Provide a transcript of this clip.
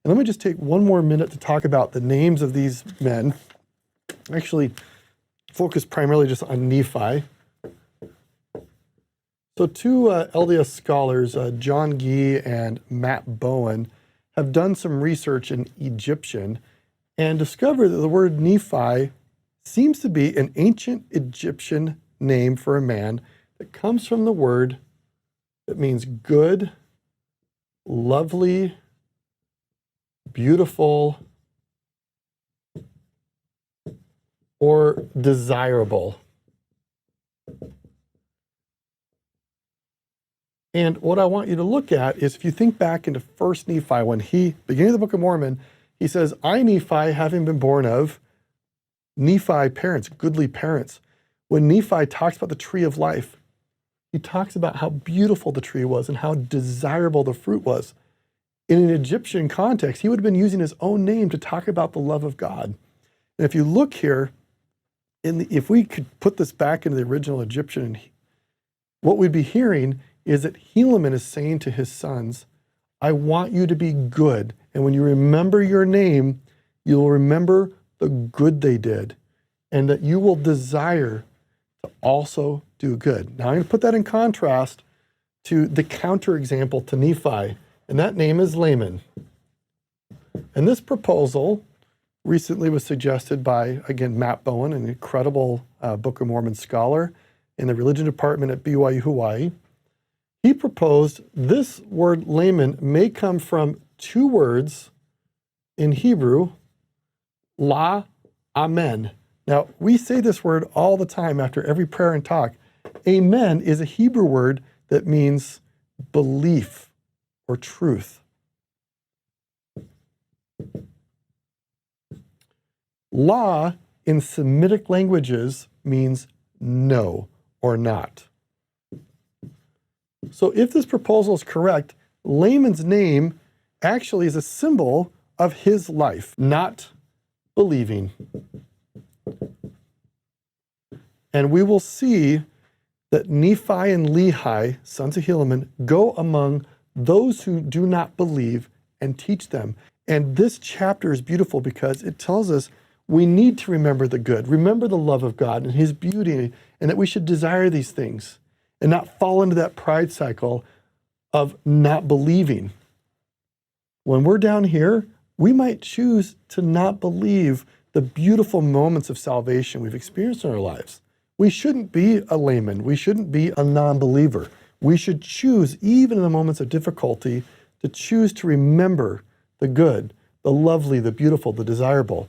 And let me just take one more minute to talk about the names of these men. Actually, focus primarily just on Nephi. So two LDS scholars, John Gee and Matt Bowen, have done some research in Egyptian and discovered that the word Nephi seems to be an ancient Egyptian name for a man that comes from the word that means good, lovely, beautiful, or desirable. And what I want you to look at is if you think back into 1 Nephi, when beginning of the Book of Mormon, he says, I, Nephi, having been born of Nephi parents, goodly parents. When Nephi talks about the tree of life, he talks about how beautiful the tree was and how desirable the fruit was. In an Egyptian context, he would have been using his own name to talk about the love of God. And if you look here, if we could put this back into the original Egyptian, what we'd be hearing is that Helaman is saying to his sons, I want you to be good. And when you remember your name, you'll remember the good they did, and that you will desire to also do good. Now I'm going to put that in contrast to the counterexample to Nephi, and that name is Laman. And this proposal recently was suggested by, again, Matt Bowen, an incredible Book of Mormon scholar in the religion department at BYU Hawaii. He proposed this word Laman may come from two words in Hebrew, la, amen. Now, we say this word all the time after every prayer and talk. Amen is a Hebrew word that means belief or truth. La in Semitic languages means no or not. So if this proposal is correct, Laman's name actually is a symbol of his life, not believing. And we will see that Nephi and Lehi, sons of Helaman, go among those who do not believe and teach them. And this chapter is beautiful because it tells us we need to remember the good, remember the love of God and his beauty, and that we should desire these things and not fall into that pride cycle of not believing. When we're down here, we might choose to not believe the beautiful moments of salvation we've experienced in our lives. We shouldn't be a layman. We shouldn't be a non-believer. We should choose, even in the moments of difficulty, to choose to remember the good, the lovely, the beautiful, the desirable.